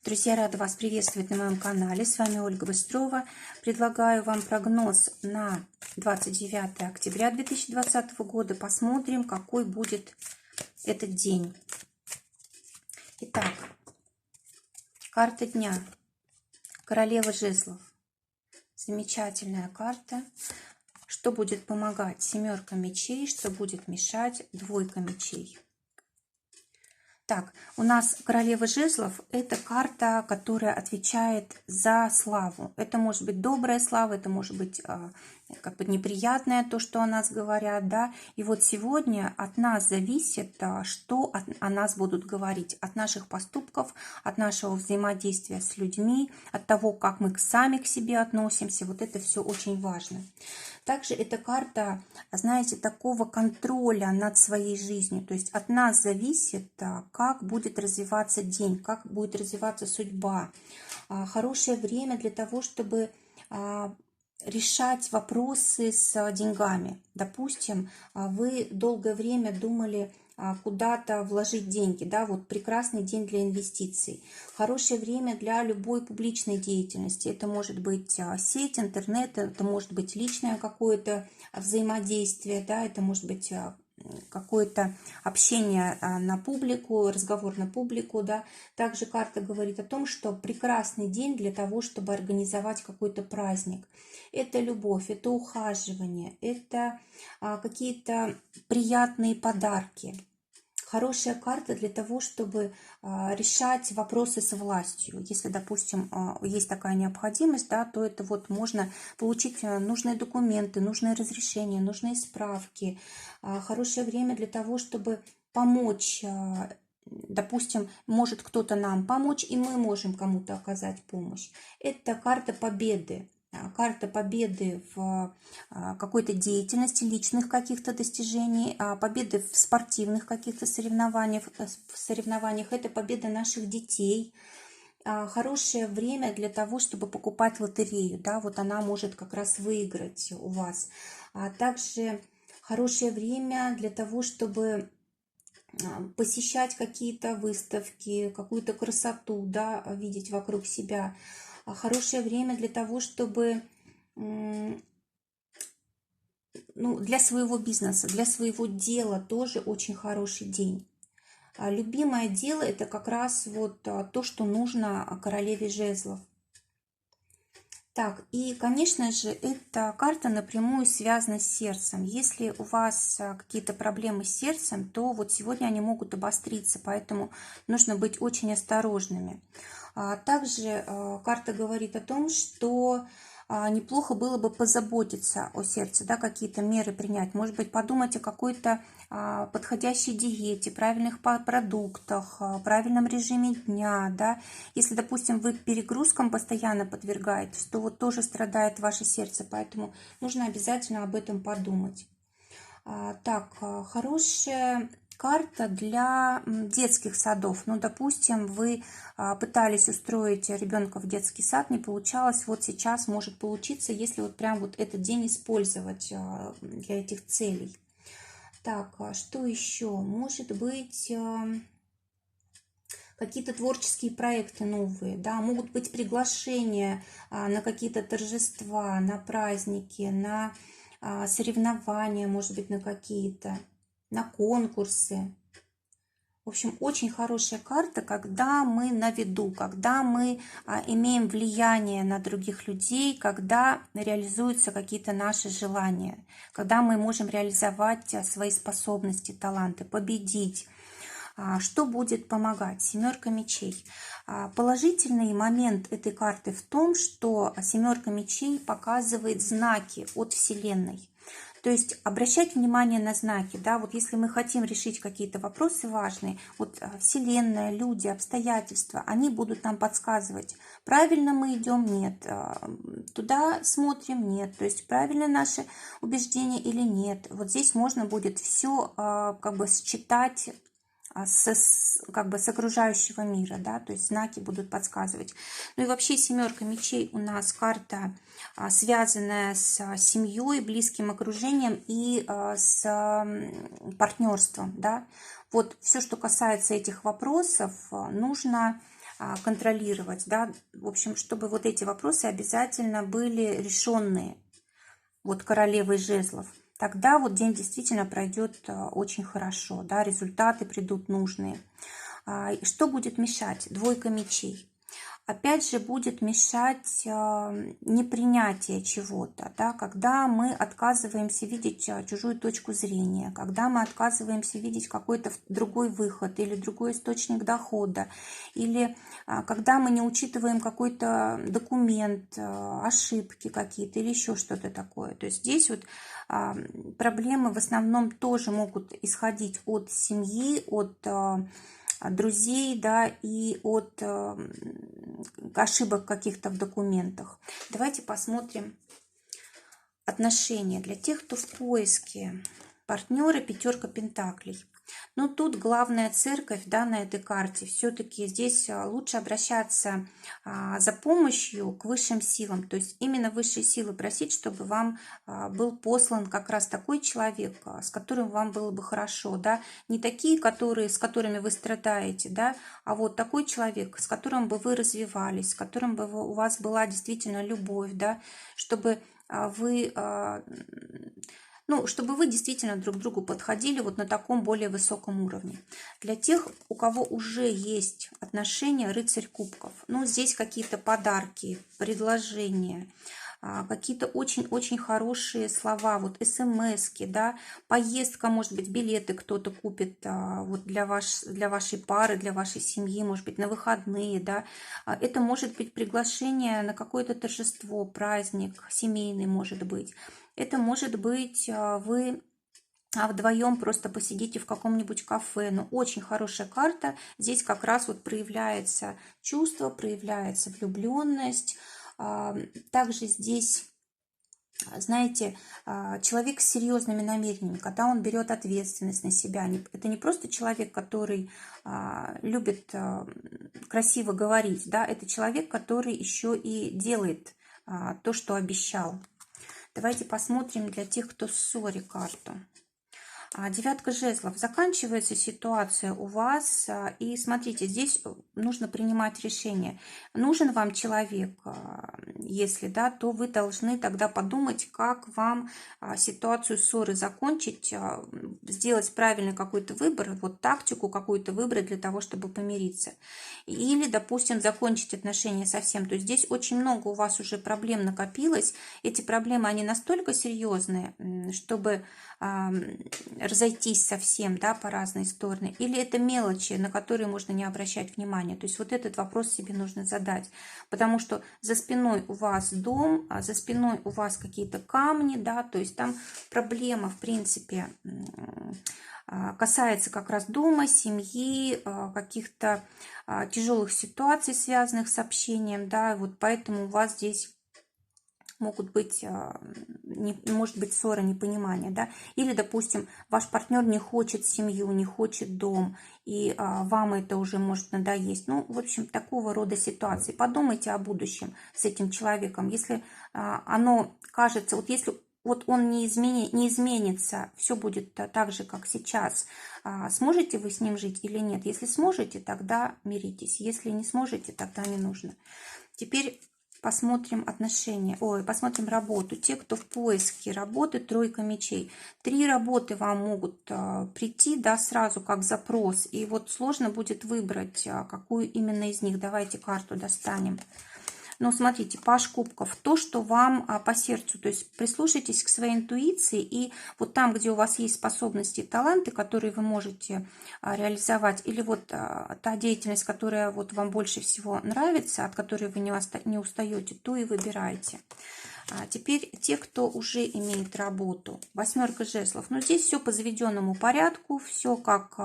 Друзья, рада вас приветствовать на моем канале. С вами Ольга Быстрова. Предлагаю вам прогноз на 29 октября 2020 года. Посмотрим, какой будет этот день. Итак, карта дня. Королева жезлов. Замечательная карта. Что будет помогать? Семерка мечей. Что будет мешать? Двойка мечей. Так, у нас королева жезлов – это карта, которая отвечает за славу. Это может быть добрая слава, это может быть как бы неприятное то, что о нас говорят, да. И вот сегодня от нас зависит, что о нас будут говорить, от наших поступков, от нашего взаимодействия с людьми, от того, как мы сами к себе относимся. Вот это все очень важно. Также эта карта, знаете, такого контроля над своей жизнью. То есть от нас зависит, как будет развиваться день, как будет развиваться судьба. Хорошее время для того, чтобы решать вопросы с деньгами. Допустим, вы долгое время думали куда-то вложить деньги, да, вот прекрасный день для инвестиций. Хорошее время для любой публичной деятельности. Это может быть сеть, интернет, это может быть личное какое-то взаимодействие, да, это может быть какое-то общение на публику, разговор на публику, да. Также карта говорит о том, что прекрасный день для того, чтобы организовать какой-то праздник. Это любовь, это ухаживание, это какие-то приятные подарки. Хорошая карта для того, чтобы решать вопросы с властью. Если, допустим, есть такая необходимость, да, то это вот можно получить нужные документы, нужные разрешения, нужные справки. Хорошее время для того, чтобы помочь. Допустим, может кто-то нам помочь, и мы можем кому-то оказать помощь. Это карта победы. Карта победы в какой-то деятельности, личных каких-то достижений, победы в спортивных каких-то соревнованиях. Это победа наших детей. Хорошее время для того, чтобы покупать лотерею. Да, вот она может как раз выиграть у вас. Также хорошее время для того, чтобы посещать какие-то выставки, какую-то красоту, да, видеть вокруг себя. Хорошее время для того, чтобы для своего бизнеса, для своего дела тоже очень хороший день. Любимое дело – это как раз вот то, что нужно королеве жезлов. Так, и, конечно же, эта карта напрямую связана с сердцем. Если у вас какие-то проблемы с сердцем, то вот сегодня они могут обостриться, поэтому нужно быть очень осторожными. Также карта говорит о том, что неплохо было бы позаботиться о сердце, да, какие-то меры принять. Может быть, подумать о какой-то подходящей диете, правильных продуктах, правильном режиме дня. Да. Если, допустим, вы перегрузкам постоянно подвергаетесь, то вот тоже страдает ваше сердце, поэтому нужно обязательно об этом подумать. Так, хорошая карта для детских садов. Ну, допустим, вы пытались устроить ребенка в детский сад, не получалось. Вот сейчас может получиться, если вот прям вот этот день использовать для этих целей. Так, что еще? Может быть, какие-то творческие проекты новые, да, могут быть приглашения на какие-то торжества, на праздники, на соревнования, может быть, на какие-то, на конкурсы. В общем, очень хорошая карта, когда мы на виду, когда мы имеем влияние на других людей, когда реализуются какие-то наши желания, когда мы можем реализовать свои способности, таланты, победить. Что будет помогать? Семерка мечей. Положительный момент этой карты в том, что семерка мечей показывает знаки от Вселенной. То есть обращать внимание на знаки, да, вот если мы хотим решить какие-то вопросы важные, вот Вселенная, люди, обстоятельства, они будут нам подсказывать, правильно мы идем, нет, туда смотрим, нет, то есть правильно наше убеждение или нет. Вот здесь можно будет все как бы считать как бы с окружающего мира, да, то есть знаки будут подсказывать. Ну и вообще семерка мечей у нас карта, связанная с семьей, близким окружением и с партнерством, да. Вот все, что касается этих вопросов, нужно контролировать, да, в общем, чтобы вот эти вопросы обязательно были решенные, вот королевой жезлов. Тогда вот день действительно пройдет очень хорошо, да, результаты придут нужные. Что будет мешать? Двойка мечей. Опять же будет мешать непринятие чего-то, да, когда мы отказываемся видеть чужую точку зрения, когда мы отказываемся видеть какой-то другой выход или другой источник дохода, или когда мы не учитываем какой-то документ, ошибки какие-то или еще что-то такое. То есть здесь вот проблемы в основном тоже могут исходить от семьи, от друзей, да, и от ошибок каких-то в документах. Давайте посмотрим отношения для тех, кто в поиске партнера. Пятерка пентаклей. Но тут главная церковь, да, на этой карте. Все-таки здесь лучше обращаться за помощью к высшим силам. То есть именно высшие силы просить, чтобы вам был послан как раз такой человек, с которым вам было бы хорошо. Да? Не такие, с которыми вы страдаете, да, а вот такой человек, с которым бы вы развивались, с которым бы у вас была действительно любовь, да, чтобы вы... чтобы вы действительно друг к другу подходили вот на таком более высоком уровне. Для тех, у кого уже есть отношения, рыцарь кубков. Здесь какие-то подарки, предложения, какие-то очень-очень хорошие слова, вот смс-ки, да, поездка, может быть, билеты кто-то купит вот для вашей пары, для вашей семьи, может быть, на выходные, да. Это может быть приглашение на какое-то торжество, праздник, семейный, может быть. Это может быть вы вдвоем просто посидите в каком-нибудь кафе. Очень хорошая карта. Здесь как раз вот проявляется чувство, проявляется влюбленность. Также здесь, знаете, человек с серьезными намерениями, когда он берет ответственность на себя. Это не просто человек, который любит красиво говорить, да, это человек, который еще и делает то, что обещал. Давайте посмотрим для тех, кто в ссоре, карту. Девятка жезлов. Заканчивается ситуация у вас. И смотрите, здесь нужно принимать решение. Нужен вам человек, если да, то вы должны тогда подумать, как вам ситуацию ссоры закончить, сделать правильный какой-то выбор, вот тактику какую-то выбрать для того, чтобы помириться. Или, допустим, закончить отношения совсем. То есть здесь очень много у вас уже проблем накопилось. Эти проблемы, они настолько серьезные, чтобы разойтись совсем, да, по разные стороны, или это мелочи, на которые можно не обращать внимания. То есть вот этот вопрос себе нужно задать, потому что за спиной у вас дом, а за спиной у вас какие-то камни, да, то есть там проблема, в принципе, касается как раз дома, семьи, каких-то тяжелых ситуаций, связанных с общением, да, вот поэтому у вас здесь могут быть, может быть, ссора, непонимание, да, или, допустим, ваш партнер не хочет семью, не хочет дом, и вам это уже может надоесть. В общем, такого рода ситуации. Подумайте о будущем с этим человеком. Если оно кажется, вот если вот он не изменится, все будет так же, как сейчас, сможете вы с ним жить или нет? Если сможете, тогда миритесь. Если не сможете, тогда не нужно. Теперь посмотрим посмотрим работу. Те, кто в поиске работы, тройка мечей. 3 работы вам могут прийти, да, сразу как запрос. И вот сложно будет выбрать, какую именно из них. Давайте карту достанем. Смотрите, паж кубков, то, что вам по сердцу, то есть прислушайтесь к своей интуиции, и вот там, где у вас есть способности и таланты, которые вы можете реализовать, или вот та деятельность, которая вот вам больше всего нравится, от которой вы не устаете, то и выбирайте. Теперь те, кто уже имеет работу. Восьмерка жезлов. Здесь все по заведенному порядку, все как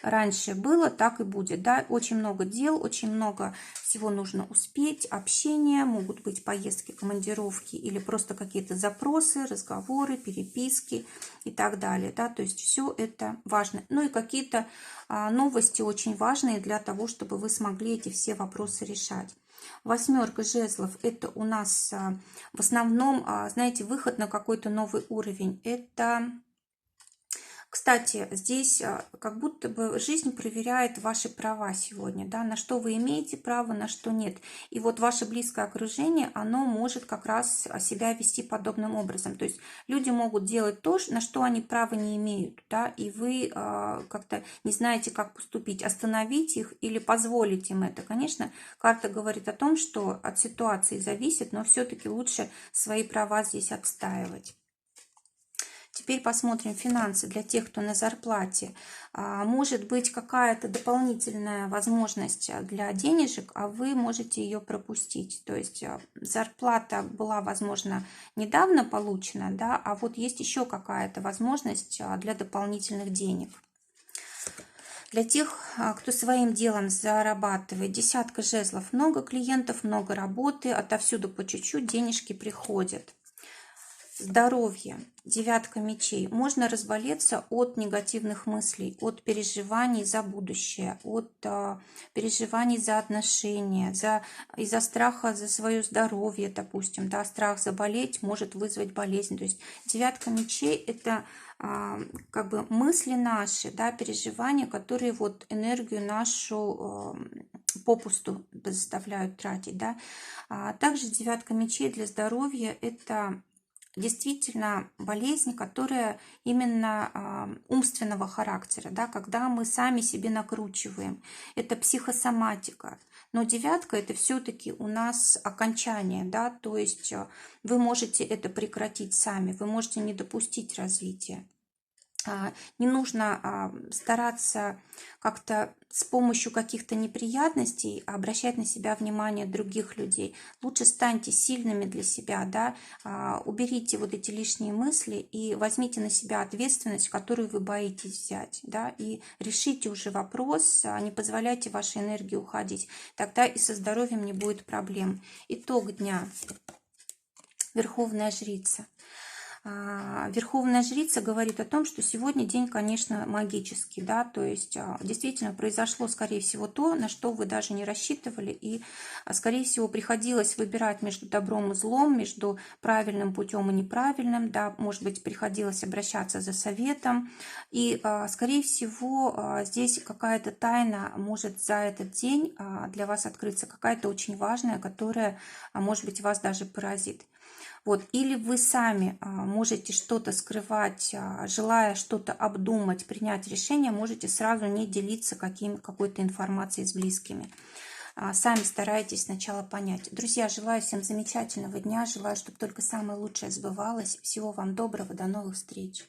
раньше было, так и будет. Да? Очень много дел, очень много всего нужно успеть, общение, могут быть поездки, командировки или просто какие-то запросы, разговоры, переписки и так далее. Да? То есть все это важно. И какие-то новости очень важные для того, чтобы вы смогли эти все вопросы решать. Восьмерка жезлов – это у нас в основном, знаете, выход на какой-то новый уровень. Это Кстати, здесь как будто бы жизнь проверяет ваши права сегодня, да, на что вы имеете право, на что нет. И вот ваше близкое окружение, оно может как раз себя вести подобным образом. То есть люди могут делать то, на что они права не имеют, да, и вы как-то не знаете, как поступить, остановить их или позволить им это. Конечно, карта говорит о том, что от ситуации зависит, но все-таки лучше свои права здесь отстаивать. Теперь посмотрим финансы для тех, кто на зарплате. Может быть какая-то дополнительная возможность для денежек, а вы можете ее пропустить. То есть зарплата была, возможно, недавно получена, да, а вот есть еще какая-то возможность для дополнительных денег. Для тех, кто своим делом зарабатывает, десятка жезлов, много клиентов, много работы, отовсюду по чуть-чуть денежки приходят. Здоровье, девятка мечей. Можно разболеться от негативных мыслей, от переживаний за будущее, от переживаний за отношения, из-за страха за свое здоровье, допустим. Да, страх заболеть может вызвать болезнь. То есть девятка мечей – это как бы мысли наши, да, переживания, которые вот энергию нашу попусту заставляют тратить. Да. Также девятка мечей для здоровья – это действительно болезнь, которая именно умственного характера, да, когда мы сами себе накручиваем. Это психосоматика. Но девятка – это все-таки у нас окончание, да, то есть вы можете это прекратить сами, вы можете не допустить развития. Не нужно стараться как-то с помощью каких-то неприятностей обращать на себя внимание других людей. Лучше станьте сильными для себя, да? Уберите вот эти лишние мысли и возьмите на себя ответственность, которую вы боитесь взять, да? И решите уже вопрос, не позволяйте вашей энергии уходить. Тогда и со здоровьем не будет проблем. Итог дня. Верховная жрица. Верховная жрица говорит о том, что сегодня день, конечно, магический, да, то есть действительно произошло, скорее всего, то, на что вы даже не рассчитывали, и, скорее всего, приходилось выбирать между добром и злом, между правильным путем и неправильным, да, может быть, приходилось обращаться за советом, и, скорее всего, здесь какая-то тайна может за этот день для вас открыться, какая-то очень важная, которая, может быть, вас даже поразит. Вот. Или вы сами можете что-то скрывать, желая что-то обдумать, принять решение, можете сразу не делиться какой-то информацией с близкими. Сами старайтесь сначала понять. Друзья, желаю всем замечательного дня, желаю, чтобы только самое лучшее сбывалось. Всего вам доброго, до новых встреч.